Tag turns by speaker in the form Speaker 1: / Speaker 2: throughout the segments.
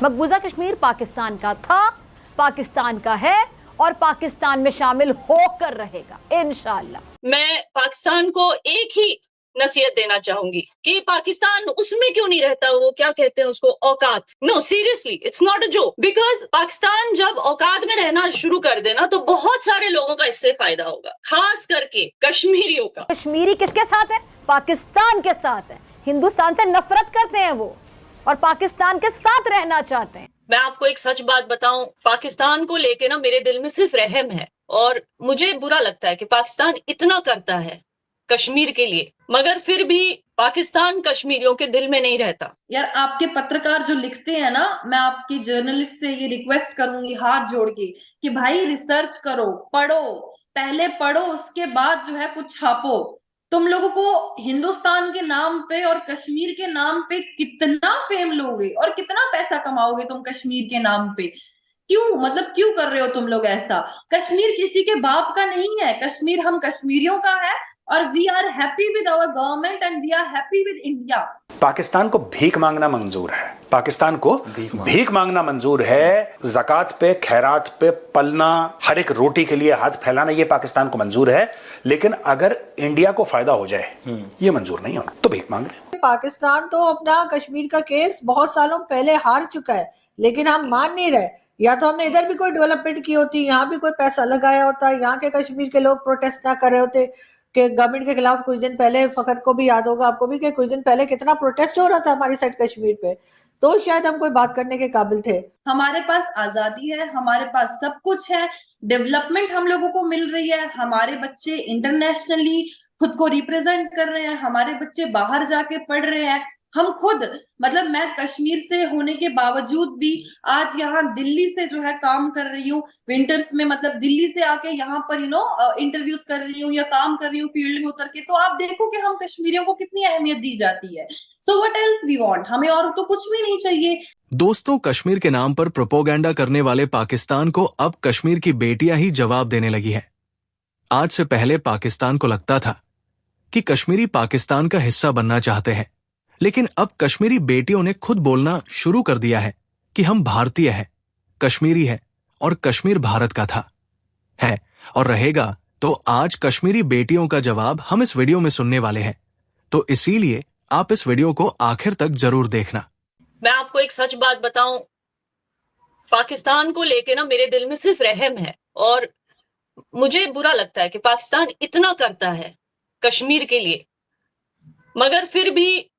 Speaker 1: मकबूजा कश्मीर पाकिस्तान का था, पाकिस्तान का है और पाकिस्तान में शामिल होकर रहेगा इंशाअल्लाह।
Speaker 2: मैं पाकिस्तान को एक ही नसीहत देना चाहूंगी कि पाकिस्तान उसमें क्यों नहीं रहता, वो क्या कहते हैं उसको, औकात। No seriously, it's not a joke, because Pakistan जब औकात में रहना शुरू कर देना तो बहुत सारे लोगों का इससे फायदा होगा, खास करके कश्मीरियों का।
Speaker 1: कश्मीरी किसके साथ है? पाकिस्तान के साथ है। हिंदुस्तान से नफरत करते हैं वो और पाकिस्तान के साथ रहना चाहते हैं।
Speaker 2: मैं आपको एक सच बात बताऊं, पाकिस्तान को लेके ना मेरे दिल में सिर्फ रहम है और मुझे बुरा लगता है कि पाकिस्तान इतना करता है कश्मीर के लिए, मगर फिर भी पाकिस्तान कश्मीरियों के दिल में नहीं रहता।
Speaker 3: यार आपके पत्रकार जो लिखते हैं ना, मैं आपकी जर्नलिस्ट से ये रिक्वेस्ट करूंगी हाथ जोड़ के कि भाई रिसर्च करो, पढ़ो, पहले पढ़ो, उसके बाद जो है कुछ छापो। तुम लोगों को हिंदुस्तान के नाम पे और कश्मीर के नाम पे कितना फेम लोगे और कितना पैसा कमाओगे तुम कश्मीर के नाम पे? क्यों, मतलब क्यों कर रहे हो तुम लोग ऐसा? कश्मीर किसी के बाप का नहीं है, कश्मीर हम कश्मीरियों का है और we are happy with our government and we are happy with India.
Speaker 4: Pakistan को भीख मांगना मंजूर है, पाकिस्तान को भीख मांगना मंजूर है, ज़कात पे, खैरात पे पलना, हर एक रोटी के लिए हाथ फैलाना, ये पाकिस्तान को मंजूर है। लेकिन अगर इंडिया को फायदा हो जाए ये मंजूर नहीं होना, तो भीख मांग रहे।
Speaker 5: पाकिस्तान तो अपना कश्मीर का केस बहुत सालों पहले हार चुका है, लेकिन हम मान नहीं रहे। या तो हमने इधर भी कोई डेवलपमेंट की होती, यहाँ भी कोई पैसा लगाया होता, यहाँ के कश्मीर के लोग प्रोटेस्ट ना कर रहे होते कि गवर्नमेंट के खिलाफ। कुछ दिन पहले फखर को भी याद होगा आपको भी कि कुछ दिन पहले कितना प्रोटेस्ट हो रहा था हमारी साइड कश्मीर पे, तो शायद हम कोई बात करने के काबिल थे।
Speaker 3: हमारे पास आजादी है, हमारे पास सब कुछ है, डेवलपमेंट हम लोगों को मिल रही है, हमारे बच्चे इंटरनेशनली खुद को रिप्रेजेंट कर रहे हैं, हमारे बच्चे बाहर जाके पढ़ रहे हैं। हम खुद, मतलब मैं कश्मीर से होने के बावजूद भी आज यहाँ दिल्ली से जो है काम कर रही हूँ विंटर्स में, मतलब दिल्ली से आके यहाँ पर इंटरव्यूज कर रही हूँ या काम कर रही हूँ फील्ड में उतर के। तो आप देखो कि हम कश्मीरियों को कितनी अहमियत दी जाती है। So what else we want, हमें और तो कुछ भी नहीं चाहिए।
Speaker 6: दोस्तों, कश्मीर के नाम पर प्रोपोगेंडा करने वाले पाकिस्तान को अब कश्मीर की बेटियां ही जवाब देने लगी हैं। आज से पहले पाकिस्तान को लगता था कि कश्मीरी पाकिस्तान का हिस्सा बनना चाहते हैं, लेकिन अब कश्मीरी बेटियों ने खुद बोलना शुरू कर दिया है कि हम भारतीय हैं, कश्मीरी हैं और कश्मीर भारत का था, है और रहेगा। तो आज कश्मीरी बेटियों का जवाब हम इस वीडियो में सुनने वाले हैं, तो इसीलिए आप इस वीडियो को आखिर तक जरूर देखना।
Speaker 2: मैं आपको एक सच बात बताऊं, पाकिस्तान को लेके ना मेरे दिल में सिर्फ रहम है और मुझे बुरा लगता है कि पाकिस्तान इतना करता है कश्मीर के लिए, मगर फिर भी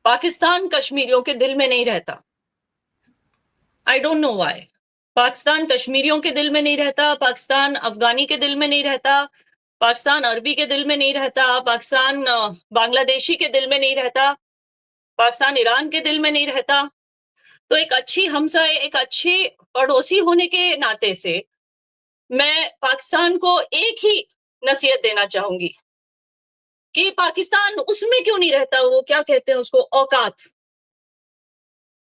Speaker 2: पाकिस्तान कश्मीरियों के दिल में नहीं रहता। I don't know why. Pakistan कश्मीरियों के दिल में नहीं रहता, पाकिस्तान अफगानी के दिल में नहीं रहता, पाकिस्तान अरबी के दिल में नहीं रहता, पाकिस्तान बांग्लादेशी के दिल में नहीं रहता, पाकिस्तान ईरान के दिल में नहीं रहता। तो एक अच्छी हमसाय, एक अच्छी पड़ोसी होने के नाते से मैं पाकिस्तान को एक ही नसीहत देना चाहूंगी कि पाकिस्तान उसमें क्यों नहीं रहता, वो क्या कहते हैं उसको, औकात।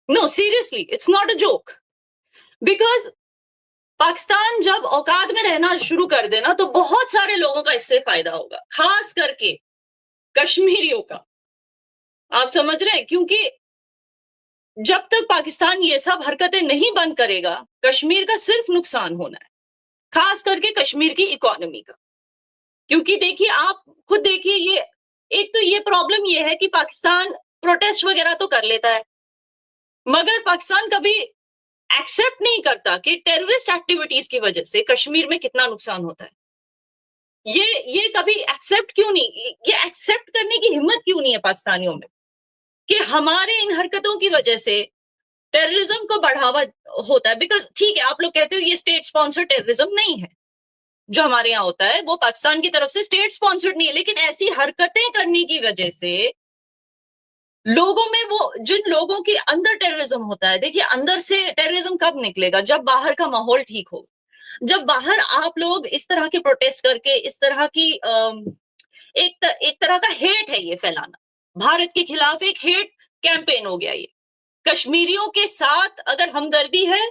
Speaker 2: No seriously, it's not a joke, because Pakistan जब औकात में रहना शुरू कर देना तो बहुत सारे लोगों का इससे फायदा होगा, खास करके कश्मीरियों का। आप समझ रहे हैं? क्योंकि जब तक पाकिस्तान ये सब हरकतें नहीं बंद करेगा, कश्मीर का सिर्फ नुकसान होना है, खास करके कश्मीर की इकोनॉमी का। क्योंकि देखिए, आप खुद देखिए, ये एक तो ये प्रॉब्लम ये है कि पाकिस्तान प्रोटेस्ट वगैरह तो कर लेता है, मगर पाकिस्तान कभी एक्सेप्ट नहीं करता कि टेररिस्ट एक्टिविटीज की वजह से कश्मीर में कितना नुकसान होता है। ये कभी एक्सेप्ट क्यों नहीं, ये एक्सेप्ट करने की हिम्मत क्यों नहीं है पाकिस्तानियों में कि हमारे इन हरकतों की वजह से टेररिज्म को बढ़ावा होता है। बिकॉज ठीक है, आप लोग कहते हो ये स्टेट स्पॉन्सर्ड टेररिज्म नहीं है, जो हमारे यहाँ होता है वो पाकिस्तान की तरफ से स्टेट स्पॉन्सर्ड नहीं है, लेकिन ऐसी हरकतें करने की वजह से लोगों में, वो जिन लोगों के अंदर टेररिज्म होता है, देखिए अंदर से टेररिज्म कब निकलेगा, जब बाहर का माहौल ठीक हो, जब बाहर आप लोग इस तरह के प्रोटेस्ट करके इस तरह की एक तरह का हेट है ये फैलाना, भारत के खिलाफ एक हेट कैंपेन हो गया ये। कश्मीरियों के साथ अगर हमदर्दी है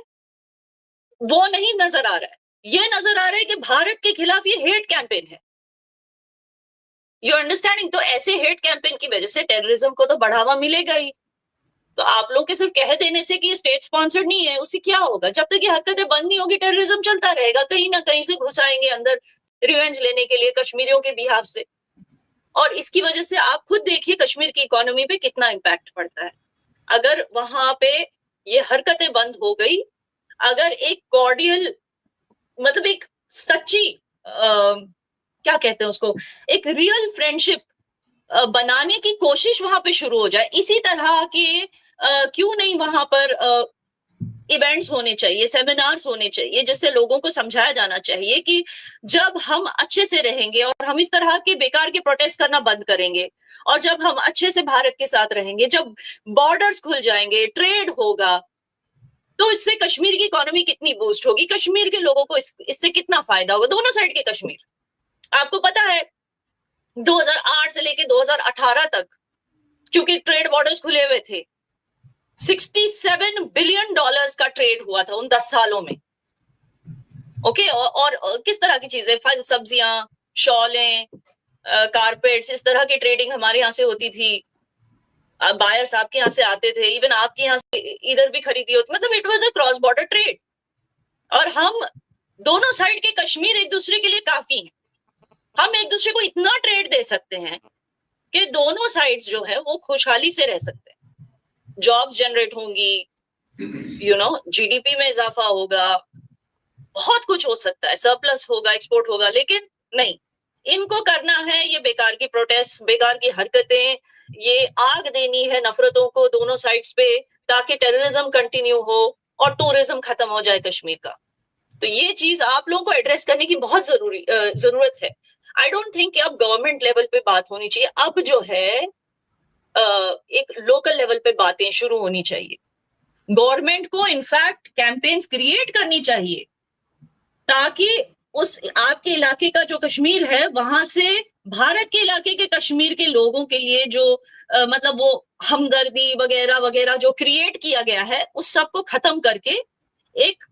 Speaker 2: वो नहीं नजर आ रहा है, ये नजर आ रहा है कि भारत के खिलाफ ये हेट कैंपेन है। You understanding? तो ऐसे हेट कैंपेन की वजह से टेररिज्म को तो बढ़ावा मिलेगा ही। तो आप लोग के सिर्फ कह देने से कि ये स्टेट स्पॉन्सर्ड नहीं है, उससे क्या होगा? जब तक ये हरकतें बंद नहीं होगी, टेररिज्म चलता रहेगा, कहीं ना कहीं से घुस आएंगे अंदर रिवेंज लेने के लिए कश्मीरियों के बिहाफ से। और इसकी वजह से आप खुद देखिए कश्मीर की इकोनॉमी पे कितना इम्पैक्ट पड़ता है। अगर वहां पे ये हरकतें बंद हो गई, अगर एक कॉर्डियल मतलब एक सच्ची क्या कहते हैं उसको, एक रियल फ्रेंडशिप बनाने की कोशिश वहां पे शुरू हो जाए, इसी तरह के क्यों नहीं वहां पर इवेंट्स होने चाहिए, सेमिनार्स होने चाहिए, जिससे लोगों को समझाया जाना चाहिए कि जब हम अच्छे से रहेंगे और हम इस तरह के बेकार के प्रोटेस्ट करना बंद करेंगे, और जब हम अच्छे से भारत के साथ रहेंगे, जब बॉर्डर्स खुल जाएंगे, ट्रेड होगा, तो इससे कश्मीर की इकोनॉमी कितनी बूस्ट होगी, कश्मीर के लोगों को इससे कितना फायदा होगा, दोनों साइड के कश्मीर। आपको पता है 2008 से लेके 2018 तक, क्योंकि ट्रेड बॉर्डर्स खुले हुए थे, $67 बिलियन का ट्रेड हुआ था उन 10 सालों में। ओके, और किस तरह की चीजें, फल, सब्जियां, शॉलें, कारपेट्स, इस तरह की ट्रेडिंग हमारे यहाँ से होती थी। बायर्स आपके यहाँ से आते थे, इवन आपके यहाँ से इधर भी खरीदी होती, मतलब it was a cross border trade. और हम दोनों साइड के कश्मीर एक दूसरे के लिए काफी हैं। हम एक दूसरे को इतना ट्रेड दे सकते हैं कि दोनों साइड्स जो है वो खुशहाली से रह सकते हैं, जॉब्स जनरेट होंगी, जीडीपी में इजाफा होगा, बहुत कुछ हो सकता है, सरप्लस होगा, एक्सपोर्ट होगा। लेकिन नहीं, इनको करना है ये बेकार की प्रोटेस्ट, बेकार की हरकतें, ये आग देनी है नफरतों को दोनों साइड्स पे, ताकि टेररिज्म कंटिन्यू हो और टूरिज्म खत्म हो जाए कश्मीर का। तो ये चीज आप लोगों को एड्रेस करने की बहुत जरूरत है। आई डोंट थिंक कि अब गवर्नमेंट लेवल पे बात होनी चाहिए, अब जो है एक लोकल लेवल पे बातें शुरू होनी चाहिए। गवर्नमेंट को इनफैक्ट कैंपेन्स क्रिएट करनी चाहिए, ताकि उस आपके इलाके का जो कश्मीर है, वहां से भारत के इलाके के कश्मीर के लोगों के लिए जो मतलब वो हमदर्दी वगैरह वगैरह जो क्रिएट किया गया है, उस सब को खत्म करके एक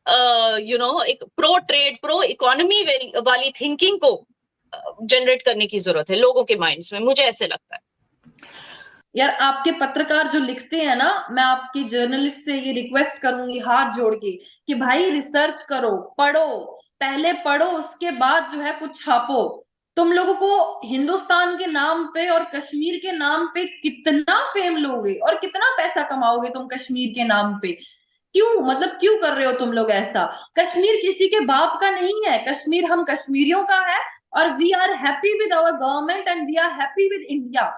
Speaker 2: एक प्रो ट्रेड, प्रो इकोनॉमी वाली थिंकिंग को जनरेट करने की जरूरत है लोगों के माइंड्स में, मुझे ऐसे लगता है।
Speaker 3: यार, आपके पत्रकार जो लिखते हैं ना, मैं आपकी जर्नलिस्ट से ये रिक्वेस्ट करूंगी हाथ जोड़ के कि भाई रिसर्च करो, पढ़ो, पहले पढ़ो, उसके बाद जो है कुछ छापो। तुम लोगों को हिंदुस्तान के नाम पे और कश्मीर के नाम पे कितना फेम लोगे और कितना पैसा कमाओगे तुम कश्मीर के नाम पे? क्यों, मतलब क्यों कर रहे हो तुम लोग ऐसा? कश्मीर किसी के बाप का नहीं है, कश्मीर हम कश्मीरियों का है, और we are happy with our government and we are happy with India.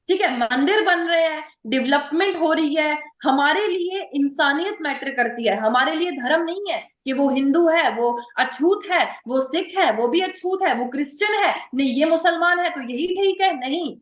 Speaker 3: ठीक है, मंदिर बन रहे हैं, डेवलपमेंट हो रही है, हमारे लिए इंसानियत मैटर करती है, हमारे लिए धर्म नहीं है कि वो हिंदू है, वो अछूत है, वो सिख है, वो भी अछूत है, वो क्रिश्चियन है, नहीं ये मुसलमान है तो यही ठीक है। नहीं,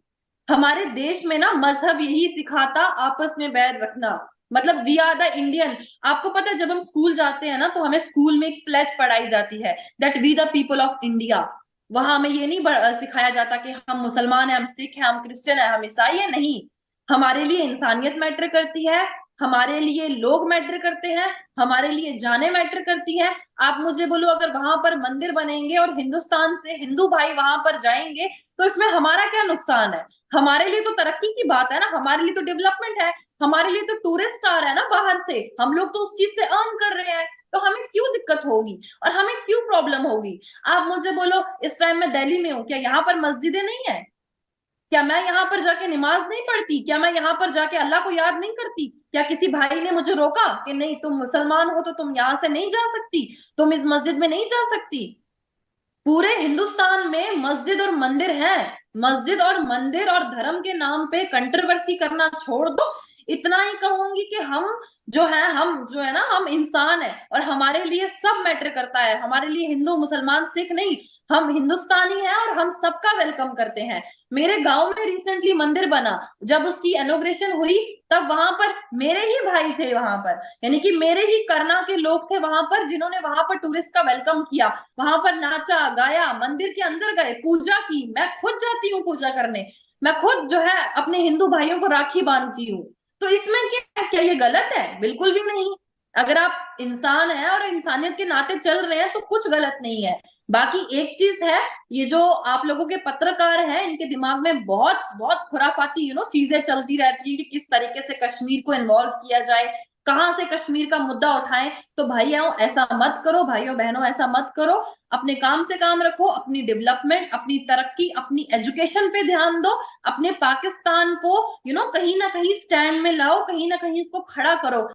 Speaker 3: हमारे देश में ना मजहब यही सिखाता आपस में बैर रखना, मतलब वी आर द इंडियन। आपको पता है जब हम स्कूल जाते हैं ना, तो हमें स्कूल में एक प्लेज पढ़ाई जाती है, that we the people of India. वहां हमें ये नहीं सिखाया जाता कि हम मुसलमान हैं, हम सिख हैं, हम क्रिश्चियन हैं, हम ईसाई हैं। नहीं, हमारे लिए इंसानियत मैटर करती है, हमारे लिए लोग मैटर करते हैं, हमारे लिए जाने मैटर करती है। आप मुझे बोलो, अगर वहां पर मंदिर बनेंगे और हिंदुस्तान से हिंदू भाई वहां पर जाएंगे, तो इसमें हमारा क्या नुकसान है? हमारे लिए तो तरक्की की बात है ना, हमारे लिए तो डेवलपमेंट है, हमारे लिए तो टूरिस्ट आ रहा है ना बाहर से, हम लोग तो उस चीज से अर्न कर रहे हैं, तो हमें क्यों दिक्कत होगी और हमें क्यों प्रॉब्लम होगी? आप मुझे बोलो, इस टाइम मैं दिल्ली में हूँ, क्या यहाँ पर मस्जिदें नहीं है? क्या मैं यहाँ पर जाके नमाज नहीं पढ़ती? क्या मैं यहाँ पर जाके अल्लाह को याद नहीं करती? क्या किसी भाई ने मुझे रोका कि नहीं तुम मुसलमान हो तो तुम यहाँ से नहीं जा सकती, तुम इस मस्जिद में नहीं जा सकती? पूरे हिंदुस्तान में मस्जिद और मंदिर हैं, मस्जिद और मंदिर और धर्म के नाम पे कंट्रोवर्सी करना छोड़ दो। इतना ही कहूंगी कि हम जो है ना, हम इंसान है और हमारे लिए सब मैटर करता है, हमारे लिए हिंदू मुसलमान सिख नहीं, हम हिंदुस्तानी हैं और हम सबका वेलकम करते हैं। मेरे गांव में रिसेंटली मंदिर बना, जब उसकी इनॉग्रेशन हुई तब वहां पर मेरे ही भाई थे, वहां पर यानी कि मेरे ही करना के लोग थे वहां पर, जिन्होंने वहां पर टूरिस्ट का वेलकम किया, वहां पर नाचा गाया, मंदिर के अंदर गए, पूजा की। मैं खुद जाती हूँ पूजा करने, मैं खुद जो है अपने हिंदू भाइयों को राखी बांधती हूँ। तो इसमें क्या ये गलत है? बिल्कुल भी नहीं। अगर आप इंसान हैं और इंसानियत के नाते चल रहे हैं तो कुछ गलत नहीं है। बाकी एक चीज है, ये जो आप लोगों के पत्रकार हैं, इनके दिमाग में बहुत बहुत खुराफाती चीजें चलती रहती है कि किस तरीके से कश्मीर को इन्वॉल्व किया जाए, कहां से कश्मीर का मुद्दा उठाएं। तो भाइयों ऐसा मत करो, भाइयों बहनों ऐसा मत करो। अपने काम से काम रखो, अपनी डेवलपमेंट, अपनी तरक्की, अपनी एजुकेशन पे ध्यान दो, अपने पाकिस्तान को कहीं ना कहीं स्टैंड में लाओ, कहीं ना कहीं इसको खड़ा करो।